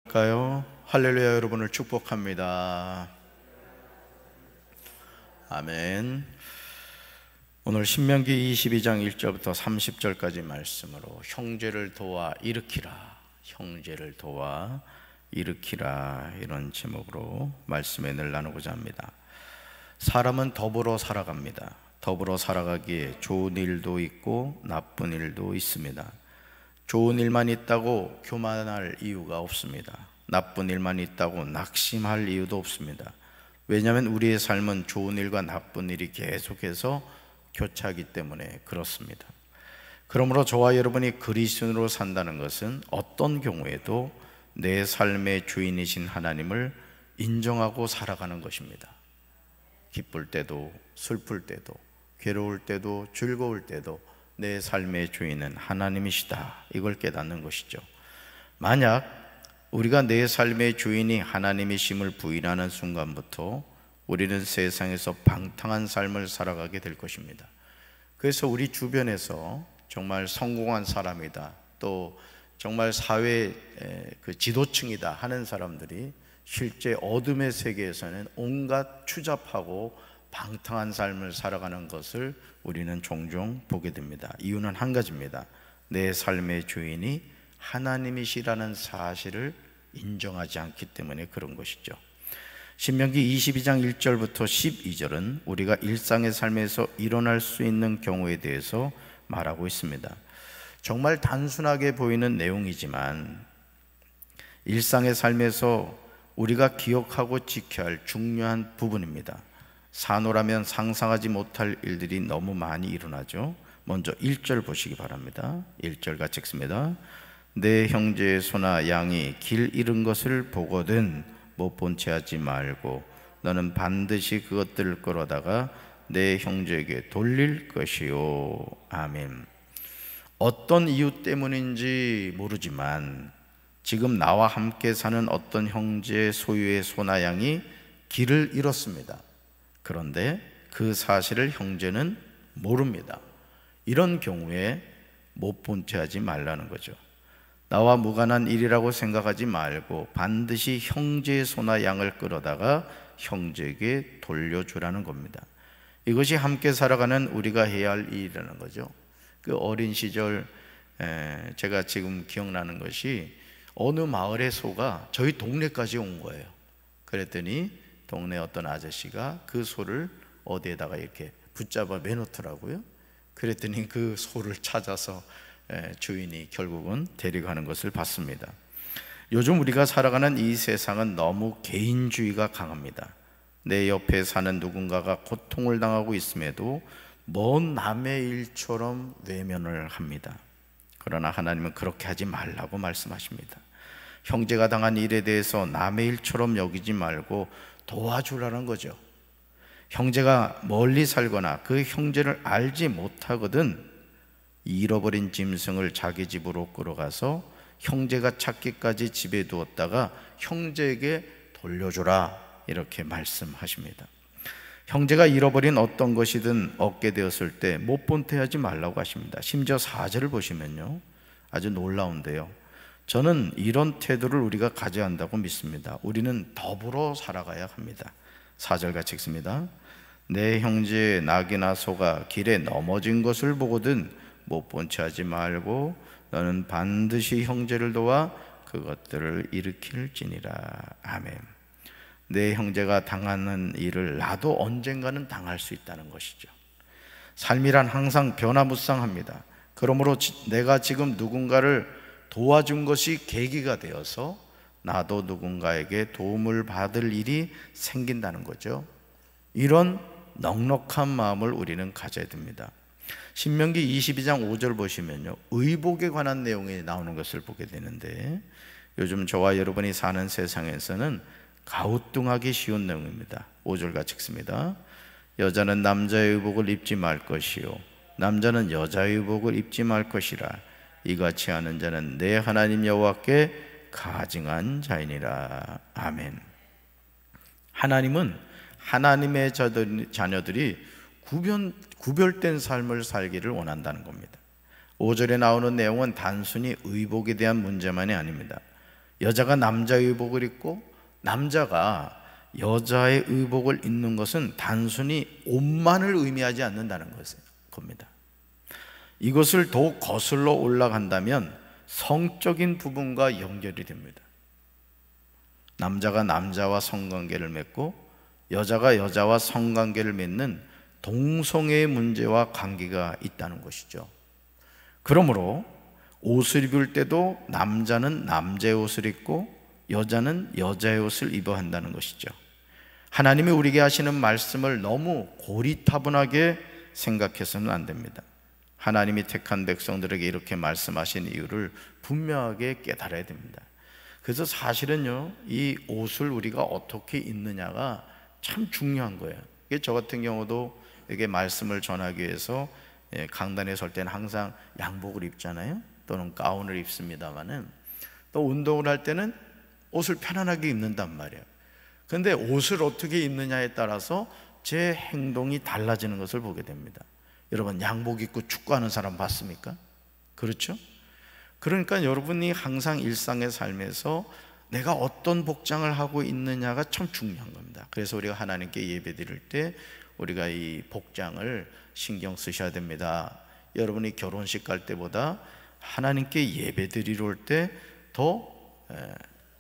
가요. 할렐루야. 여러분을 축복합니다. 아멘. 오늘 신명기 22장 1절부터 30절까지 말씀으로 형제를 도와 일으키라, 형제를 도와 일으키라, 이런 제목으로 말씀을 나누고자 합니다. 사람은 더불어 살아갑니다. 더불어 살아가기에 좋은 일도 있고 나쁜 일도 있습니다. 좋은 일만 있다고 교만할 이유가 없습니다. 나쁜 일만 있다고 낙심할 이유도 없습니다. 왜냐하면 우리의 삶은 좋은 일과 나쁜 일이 계속해서 교차하기 때문에 그렇습니다. 그러므로 저와 여러분이 그리스도인으로 산다는 것은 어떤 경우에도 내 삶의 주인이신 하나님을 인정하고 살아가는 것입니다. 기쁠 때도 슬플 때도 괴로울 때도 즐거울 때도 내 삶의 주인은 하나님이시다, 이걸 깨닫는 것이죠. 만약 우리가 내 삶의 주인이 하나님이심을 부인하는 순간부터 우리는 세상에서 방탕한 삶을 살아가게 될 것입니다. 그래서 우리 주변에서 정말 성공한 사람이다, 또 정말 사회 그 지도층이다 하는 사람들이 실제 어둠의 세계에서는 온갖 추잡하고 방탕한 삶을 살아가는 것을 우리는 종종 보게 됩니다. 이유는 한 가지입니다. 내 삶의 주인이 하나님이시라는 사실을 인정하지 않기 때문에 그런 것이죠. 신명기 22장 1절부터 12절은 우리가 일상의 삶에서 일어날 수 있는 경우에 대해서 말하고 있습니다. 정말 단순하게 보이는 내용이지만 일상의 삶에서 우리가 기억하고 지켜야 할 중요한 부분입니다. 사노라면 상상하지 못할 일들이 너무 많이 일어나죠. 먼저 1절 보시기 바랍니다. 1절 같이 읽습니다. 내 형제의 소나 양이 길 잃은 것을 보거든 못 본 채 하지 말고 너는 반드시 그것들을 끌어다가 내 형제에게 돌릴 것이요. 아멘. 어떤 이유 때문인지 모르지만 지금 나와 함께 사는 어떤 형제의 소유의 소나 양이 길을 잃었습니다. 그런데 그 사실을 형제는 모릅니다. 이런 경우에 못 본 채 하지 말라는 거죠. 나와 무관한 일이라고 생각하지 말고 반드시 형제의 소나 양을 끌어다가 형제에게 돌려주라는 겁니다. 이것이 함께 살아가는 우리가 해야 할 일이라는 거죠. 그 어린 시절 제가 지금 기억나는 것이 어느 마을의 소가 저희 동네까지 온 거예요. 그랬더니 동네 어떤 아저씨가 그 소를 어디에다가 이렇게 붙잡아 매놓더라고요. 그랬더니 그 소를 찾아서 주인이 결국은 데려가는 것을 봤습니다. 요즘 우리가 살아가는 이 세상은 너무 개인주의가 강합니다. 내 옆에 사는 누군가가 고통을 당하고 있음에도 먼 남의 일처럼 외면을 합니다. 그러나 하나님은 그렇게 하지 말라고 말씀하십니다. 형제가 당한 일에 대해서 남의 일처럼 여기지 말고 도와주라는 거죠. 형제가 멀리 살거나 그 형제를 알지 못하거든 잃어버린 짐승을 자기 집으로 끌어가서 형제가 찾기까지 집에 두었다가 형제에게 돌려주라, 이렇게 말씀하십니다. 형제가 잃어버린 어떤 것이든 얻게 되었을 때 못 본 채 하지 말라고 하십니다. 심지어 4절을 보시면요, 아주 놀라운데요, 저는 이런 태도를 우리가 가져야 한다고 믿습니다. 우리는 더불어 살아가야 합니다. 4절 같이 읽습니다. 내 형제의 낙이나 소가 길에 넘어진 것을 보거든 못 본 채 하지 말고 너는 반드시 형제를 도와 그것들을 일으킬지니라. 아멘. 내 형제가 당하는 일을 나도 언젠가는 당할 수 있다는 것이죠. 삶이란 항상 변화무쌍합니다. 그러므로 내가 지금 누군가를 도와준 것이 계기가 되어서 나도 누군가에게 도움을 받을 일이 생긴다는 거죠. 이런 넉넉한 마음을 우리는 가져야 됩니다. 신명기 22장 5절 보시면요, 의복에 관한 내용이 나오는 것을 보게 되는데 요즘 저와 여러분이 사는 세상에서는 가우뚱하기 쉬운 내용입니다. 5절 같이 읽습니다. 여자는 남자의 의복을 입지 말 것이요 남자는 여자의 의복을 입지 말 것이라. 이같이 하는 자는 내 하나님 여호와께 가증한 자이니라. 아멘. 하나님은 하나님의 자녀들이 구별된 삶을 살기를 원한다는 겁니다. 5절에 나오는 내용은 단순히 의복에 대한 문제만이 아닙니다. 여자가 남자의 의복을 입고 남자가 여자의 의복을 입는 것은 단순히 옷만을 의미하지 않는다는 겁니다. 이것을 더욱 거슬러 올라간다면 성적인 부분과 연결이 됩니다. 남자가 남자와 성관계를 맺고 여자가 여자와 성관계를 맺는 동성애의 문제와 관계가 있다는 것이죠. 그러므로 옷을 입을 때도 남자는 남자의 옷을 입고 여자는 여자의 옷을 입어야 한다는 것이죠. 하나님이 우리에게 하시는 말씀을 너무 고리타분하게 생각해서는 안 됩니다. 하나님이 택한 백성들에게 이렇게 말씀하신 이유를 분명하게 깨달아야 됩니다. 그래서 사실은요, 이 옷을 우리가 어떻게 입느냐가 참 중요한 거예요. 저 같은 경우도 이게 말씀을 전하기 위해서 강단에 설 때는 항상 양복을 입잖아요. 또는 가운을 입습니다만은 또 운동을 할 때는 옷을 편안하게 입는단 말이에요. 그런데 옷을 어떻게 입느냐에 따라서 제 행동이 달라지는 것을 보게 됩니다. 여러분, 양복 입고 축구하는 사람 봤습니까? 그렇죠? 그러니까 여러분이 항상 일상의 삶에서 내가 어떤 복장을 하고 있느냐가 참 중요한 겁니다. 그래서 우리가 하나님께 예배 드릴 때 우리가 이 복장을 신경 쓰셔야 됩니다. 여러분이 결혼식 갈 때보다 하나님께 예배 드리러 올 때 더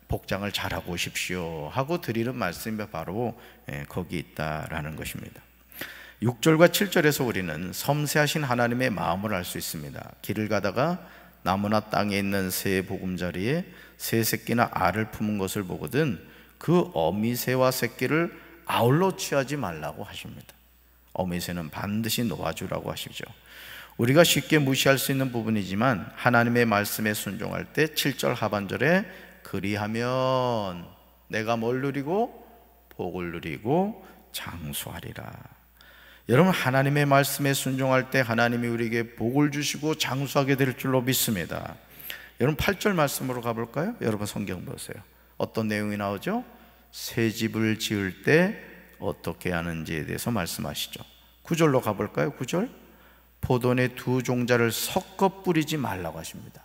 복장을 잘하고 오십시오 하고 드리는 말씀이 바로 거기 있다라는 것입니다. 6절과 7절에서 우리는 섬세하신 하나님의 마음을 알 수 있습니다. 길을 가다가 나무나 땅에 있는 새 보금자리에 새 새끼나 알을 품은 것을 보거든 그 어미새와 새끼를 아울러 취하지 말라고 하십니다. 어미새는 반드시 놓아주라고 하시죠. 우리가 쉽게 무시할 수 있는 부분이지만 하나님의 말씀에 순종할 때 7절 하반절에 그리하면 내가 뭘 누리고 복을 누리고 장수하리라. 여러분, 하나님의 말씀에 순종할 때 하나님이 우리에게 복을 주시고 장수하게 될 줄로 믿습니다. 여러분, 8절 말씀으로 가볼까요? 여러분 성경 보세요. 어떤 내용이 나오죠? 새 집을 지을 때 어떻게 하는지에 대해서 말씀하시죠. 9절로 가볼까요? 9절, 포도원에 두 종자를 섞어 뿌리지 말라고 하십니다.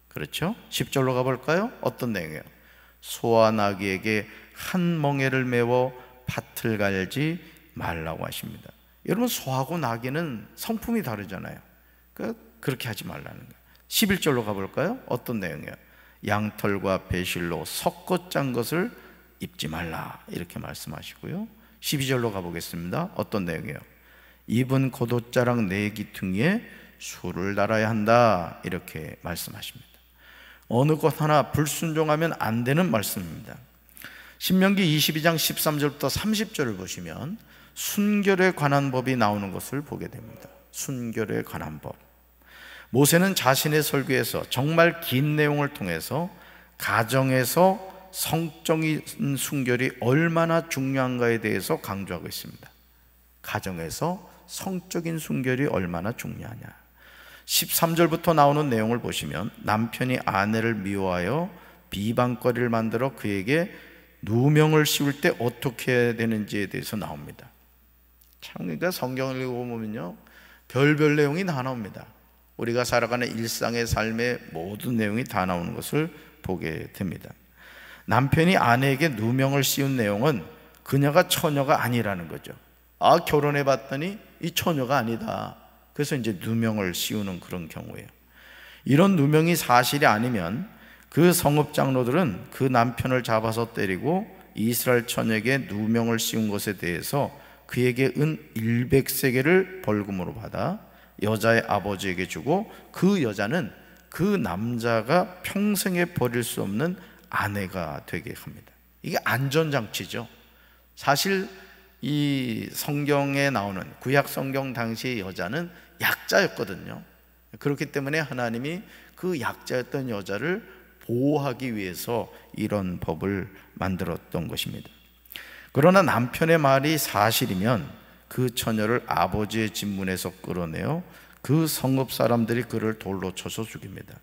그렇죠? 10절로 가볼까요? 어떤 내용이에요? 소와 나귀에게 한 멍에를 메워 밭을 갈지 말라고 하십니다. 여러분, 소하고 나귀는 성품이 다르잖아요. 그렇게 하지 말라는 거예요. 11절로 가볼까요? 어떤 내용이에요? 양털과 배실로 섞어 짠 것을 입지 말라 이렇게 말씀하시고요. 12절로 가보겠습니다. 어떤 내용이에요? 입은 겉옷자락 네 귀퉁이에 술을 달아야 한다 이렇게 말씀하십니다. 어느 것 하나 불순종하면 안 되는 말씀입니다. 신명기 22장 13절부터 30절을 보시면 순결에 관한 법이 나오는 것을 보게 됩니다. 순결에 관한 법. 모세는 자신의 설교에서 정말 긴 내용을 통해서 가정에서 성적인 순결이 얼마나 중요한가에 대해서 강조하고 있습니다. 가정에서 성적인 순결이 얼마나 중요하냐. 13절부터 나오는 내용을 보시면 남편이 아내를 미워하여 비방거리를 만들어 그에게 누명을 씌울 때 어떻게 해야 되는지에 대해서 나옵니다. 참, 그러니까 성경을 읽어보면요, 별별 내용이 다 나옵니다. 우리가 살아가는 일상의 삶의 모든 내용이 다 나오는 것을 보게 됩니다. 남편이 아내에게 누명을 씌운 내용은 그녀가 처녀가 아니라는 거죠. 결혼해 봤더니 이 처녀가 아니다. 그래서 이제 누명을 씌우는 그런 경우예요. 이런 누명이 사실이 아니면 그 성읍 장로들은 그 남편을 잡아서 때리고 이스라엘 처녀에게 누명을 씌운 것에 대해서 그에게 은 100세겔을 벌금으로 받아 여자의 아버지에게 주고 그 여자는 그 남자가 평생에 버릴 수 없는 아내가 되게 합니다. 이게 안전장치죠. 사실 이 성경에 나오는 구약 성경 당시의 여자는 약자였거든요. 그렇기 때문에 하나님이 그 약자였던 여자를 보호하기 위해서 이런 법을 만들었던 것입니다. 그러나 남편의 말이 사실이면 그 처녀를 아버지의 집문에서 끌어내어 그 성읍 사람들이 그를 돌로 쳐서 죽입니다.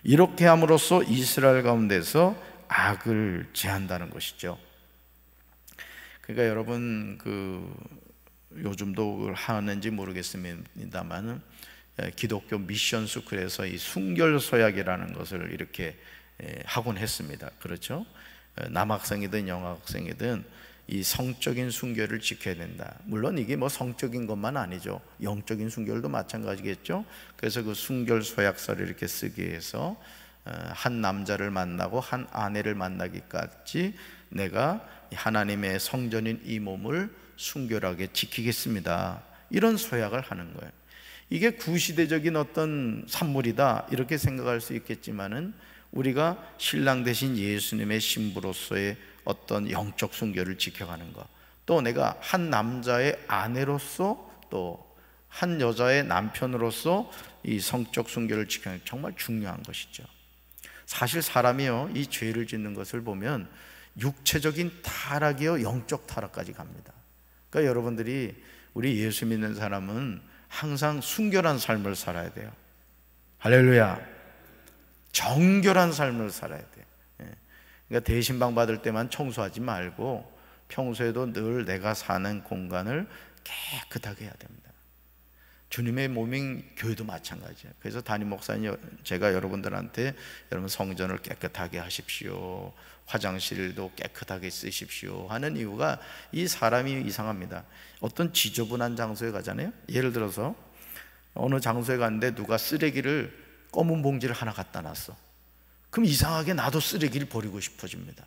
이렇게 함으로써 이스라엘 가운데서 악을 제한다는 것이죠. 그러니까 여러분, 요즘도 하는지 모르겠습니다만 기독교 미션 스쿨에서 이 순결 서약이라는 것을 이렇게 하곤 했습니다. 그렇죠? 남학생이든 여학생이든 이 성적인 순결을 지켜야 된다. 물론 이게 뭐 성적인 것만 아니죠. 영적인 순결도 마찬가지겠죠. 그래서 그 순결 서약서를 이렇게 쓰기 위해서 한 남자를 만나고 한 아내를 만나기까지 내가 하나님의 성전인 이 몸을 순결하게 지키겠습니다, 이런 서약을 하는 거예요. 이게 구시대적인 어떤 산물이다 이렇게 생각할 수 있겠지만은 우리가 신랑 대신 예수님의 신부로서의 어떤 영적 순결을 지켜가는 것, 또 내가 한 남자의 아내로서 또 한 여자의 남편으로서 이 성적 순결을 지키는 게 정말 중요한 것이죠. 사실 사람이요, 이 죄를 짓는 것을 보면 육체적인 타락이요 영적 타락까지 갑니다. 그러니까 여러분들이, 우리 예수 믿는 사람은 항상 순결한 삶을 살아야 돼요. 할렐루야. 정결한 삶을 살아야 돼요. 그러니까 대신방 받을 때만 청소하지 말고 평소에도 늘 내가 사는 공간을 깨끗하게 해야 됩니다. 주님의 몸인 교회도 마찬가지예요. 그래서 담임 목사님, 제가 여러분들한테 여러분 성전을 깨끗하게 하십시오, 화장실도 깨끗하게 쓰십시오 하는 이유가, 이 사람이 이상합니다. 어떤 지저분한 장소에 가잖아요. 예를 들어서 어느 장소에 갔는데 누가 쓰레기를 검은 봉지를 하나 갖다 놨어. 그럼 이상하게 나도 쓰레기를 버리고 싶어집니다.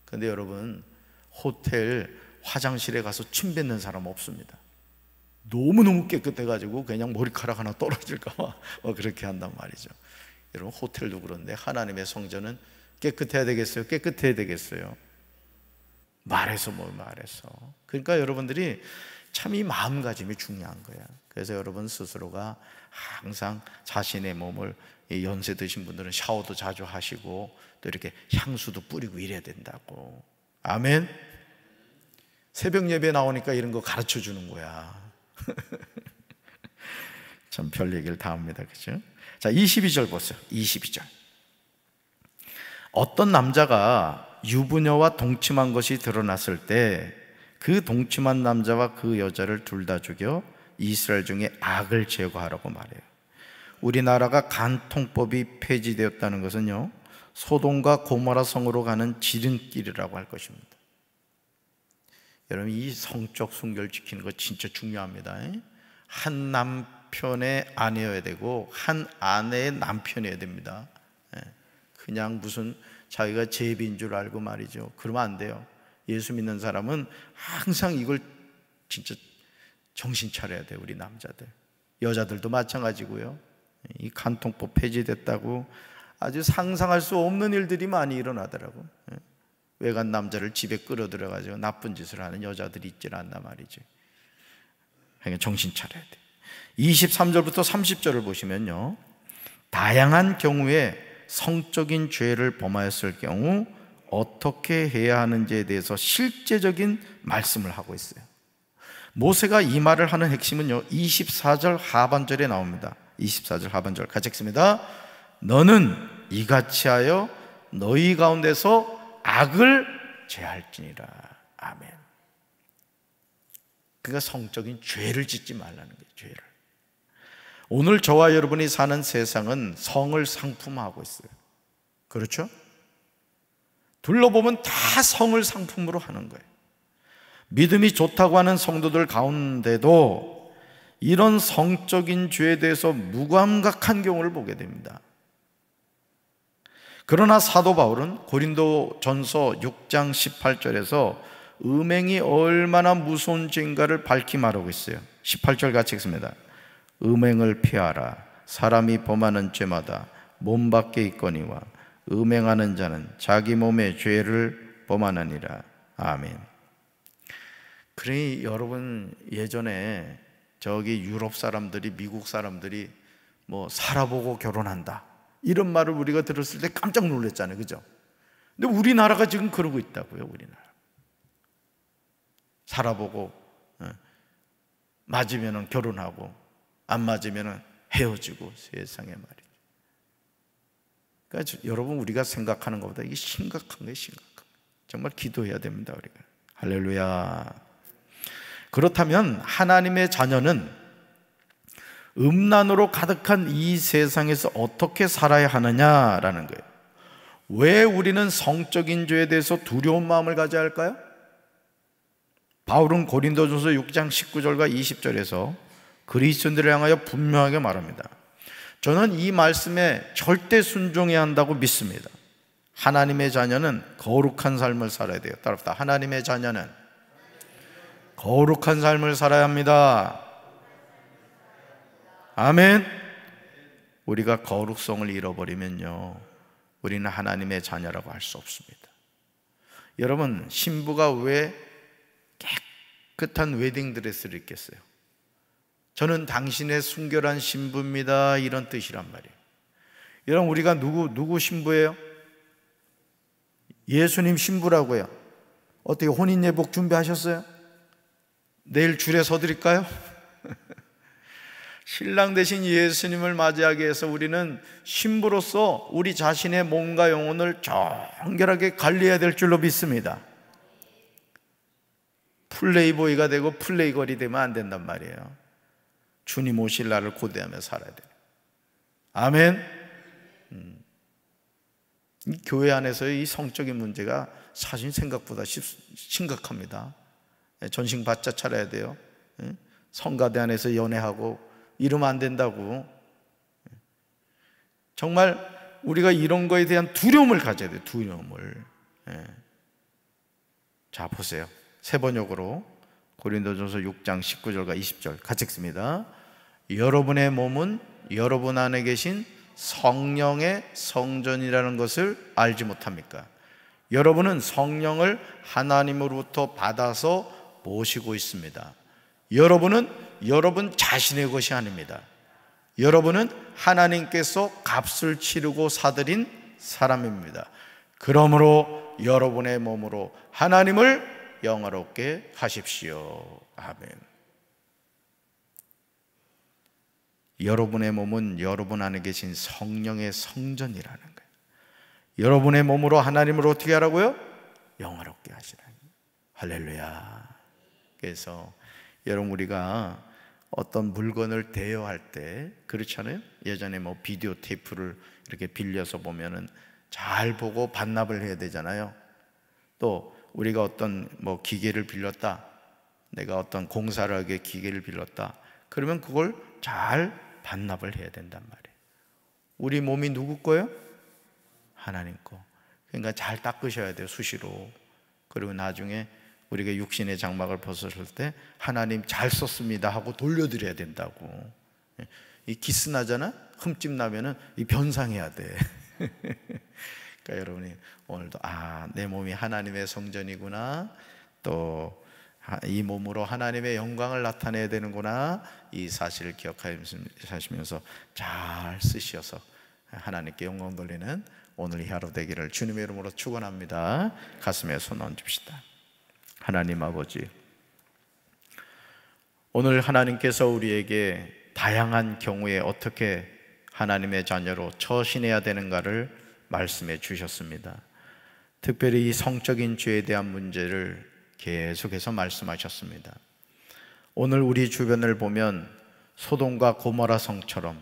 그런데 여러분, 호텔 화장실에 가서 침 뱉는 사람 없습니다. 너무너무 깨끗해가지고 그냥 머리카락 하나 떨어질까 봐 그렇게 한단 말이죠. 여러분, 호텔도 그런데 하나님의 성전은 깨끗해야 되겠어요? 깨끗해야 되겠어요? 말해서 뭘 말해서. 그러니까 여러분들이 참 이 마음가짐이 중요한 거야. 그래서 여러분 스스로가 항상 자신의 몸을, 연세 드신 분들은 샤워도 자주 하시고 또 이렇게 향수도 뿌리고 이래야 된다고. 아멘. 새벽 예배 나오니까 이런 거 가르쳐 주는 거야. 참 별 얘기를 다 합니다. 그죠? 자, 22절 보세요. 22절. 어떤 남자가 유부녀와 동침한 것이 드러났을 때 그 동침한 남자와 그 여자를 둘 다 죽여 이스라엘 중에 악을 제거하라고 말해요. 우리나라가 간통법이 폐지되었다는 것은요, 소돔과 고모라 성으로 가는 지름길이라고 할 것입니다. 여러분, 이 성적 순결 지키는 거 진짜 중요합니다. 한 남편의 아내여야 되고 한 아내의 남편이어야 됩니다. 그냥 무슨 자기가 제비인 줄 알고 말이죠, 그러면 안 돼요. 예수 믿는 사람은 항상 이걸 진짜 정신 차려야 돼요. 우리 남자들, 여자들도 마찬가지고요. 이 간통법 폐지됐다고 아주 상상할 수 없는 일들이 많이 일어나더라고. 외간 남자를 집에 끌어들여가지고 나쁜 짓을 하는 여자들이 있질 않나 말이죠. 그러니까 정신 차려야 돼. 23절부터 30절을 보시면요, 다양한 경우에 성적인 죄를 범하였을 경우 어떻게 해야 하는지에 대해서 실제적인 말씀을 하고 있어요. 모세가 이 말을 하는 핵심은요, 24절 하반절에 나옵니다. 24절 하반절 같이 읽습니다. 너는 이같이 하여 너희 가운데서 악을 제할지니라. 아멘. 그러니까 성적인 죄를 짓지 말라는 거예요. 죄를. 오늘 저와 여러분이 사는 세상은 성을 상품화하고 있어요. 그렇죠? 둘러보면 다 성을 상품으로 하는 거예요. 믿음이 좋다고 하는 성도들 가운데도 이런 성적인 죄에 대해서 무감각한 경우를 보게 됩니다. 그러나 사도 바울은 고린도전서 6장 18절에서 음행이 얼마나 무서운 죄인가를 밝히 말하고 있어요. 18절 같이 읽습니다. 음행을 피하라. 사람이 범하는 죄마다 몸 밖에 있거니와 음행하는 자는 자기 몸의 죄를 범하느니라. 아멘. 그래, 여러분, 예전에 저기 유럽 사람들이, 미국 사람들이 뭐 살아보고 결혼한다 이런 말을 우리가 들었을 때 깜짝 놀랐잖아요. 그죠? 근데 우리나라가 지금 그러고 있다고요. 우리나라 살아보고 맞으면 결혼하고 안 맞으면 헤어지고, 세상에 말이죠. 그러니까 여러분, 우리가 생각하는 것보다 이게 심각한 거예요. 심각한 거예요. 정말 기도해야 됩니다. 우리가. 할렐루야. 그렇다면 하나님의 자녀는 음란으로 가득한 이 세상에서 어떻게 살아야 하느냐라는 거예요. 왜 우리는 성적인 죄에 대해서 두려운 마음을 가져야 할까요? 바울은 고린도전서 6장 19절과 20절에서 그리스도인들을 향하여 분명하게 말합니다. 저는 이 말씀에 절대 순종해야 한다고 믿습니다. 하나님의 자녀는 거룩한 삶을 살아야 돼요. 따라합시다. 하나님의 자녀는 거룩한 삶을 살아야 합니다. 아멘. 우리가 거룩성을 잃어버리면요, 우리는 하나님의 자녀라고 할 수 없습니다. 여러분, 신부가 왜 깨끗한 웨딩드레스를 입겠어요? 저는 당신의 순결한 신부입니다, 이런 뜻이란 말이에요. 여러분, 우리가 누구 신부예요? 예수님 신부라고요. 어떻게 혼인예복 준비하셨어요? 내일 줄에 서드릴까요? 신랑 대신 예수님을 맞이하기 위해서 우리는 신부로서 우리 자신의 몸과 영혼을 정결하게 관리해야 될 줄로 믿습니다. 플레이보이가 되고 플레이걸이 되면 안 된단 말이에요. 주님 오실 날을 고대하며 살아야 돼요. 아멘. 이 교회 안에서의 이 성적인 문제가 사실 생각보다 심각합니다. 전신 바짝 차려야 돼요. 성가대 안에서 연애하고 이러면 안 된다고. 정말 우리가 이런 거에 대한 두려움을 가져야 돼요. 두려움을. 자, 보세요. 세 번역으로 고린도전서 6장 19절과 20절 같이 읽습니다. 여러분의 몸은 여러분 안에 계신 성령의 성전이라는 것을 알지 못합니까? 여러분은 성령을 하나님으로부터 받아서 모시고 있습니다. 여러분은 여러분 자신의 것이 아닙니다. 여러분은 하나님께서 값을 치르고 사들인 사람입니다. 그러므로 여러분의 몸으로 하나님을 영화롭게 하십시오. 아멘. 여러분의 몸은 여러분 안에 계신 성령의 성전이라는 거예요. 여러분의 몸으로 하나님을 어떻게 하라고요? 영화롭게 하시라는 거예요. 할렐루야. 그래서 여러분, 우리가 어떤 물건을 대여할 때 그렇잖아요. 예전에 뭐 비디오 테이프를 이렇게 빌려서 보면은 잘 보고 반납을 해야 되잖아요. 또 우리가 어떤 뭐 기계를 빌렸다, 내가 어떤 공사를 하기 위해 기계를 빌렸다, 그러면 그걸 잘 반납을 해야 된단 말이에요. 우리 몸이 누구 거예요? 하나님 거. 그러니까 잘 닦으셔야 돼요, 수시로. 그리고 나중에 우리가 육신의 장막을 벗었을 때 하나님 잘 썼습니다 하고 돌려드려야 된다고. 이 기스 나잖아? 흠집 나면은 이 변상해야 돼. 그러니까 여러분이 오늘도 내 몸이 하나님의 성전이구나, 또 이 몸으로 하나님의 영광을 나타내야 되는구나, 이 사실을 기억하시면서 잘 쓰셔서 하나님께 영광 돌리는 오늘 이 하루 되기를 주님의 이름으로 축원합니다. 가슴에 손 얹읍시다. 하나님 아버지, 오늘 하나님께서 우리에게 다양한 경우에 어떻게 하나님의 자녀로 처신해야 되는가를 말씀해 주셨습니다. 특별히 이 성적인 죄에 대한 문제를 계속해서 말씀하셨습니다. 오늘 우리 주변을 보면 소돔과 고모라 성처럼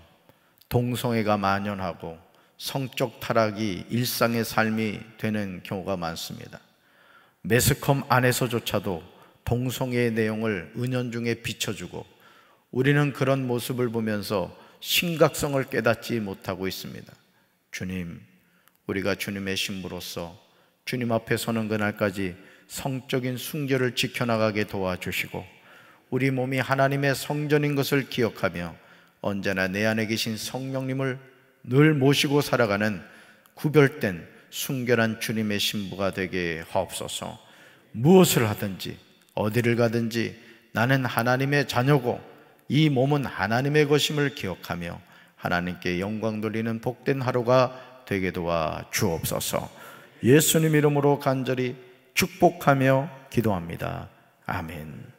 동성애가 만연하고 성적 타락이 일상의 삶이 되는 경우가 많습니다. 매스컴 안에서조차도 동성애의 내용을 은연중에 비춰주고 우리는 그런 모습을 보면서 심각성을 깨닫지 못하고 있습니다. 주님, 우리가 주님의 신부로서 주님 앞에 서는 그날까지 성적인 순결을 지켜나가게 도와주시고 우리 몸이 하나님의 성전인 것을 기억하며 언제나 내 안에 계신 성령님을 늘 모시고 살아가는 구별된 순결한 주님의 신부가 되게 하옵소서. 무엇을 하든지 어디를 가든지 나는 하나님의 자녀고 이 몸은 하나님의 것임을 기억하며 하나님께 영광 돌리는 복된 하루가 되게 도와 주옵소서. 예수님 이름으로 간절히 축복하며 기도합니다. 아멘.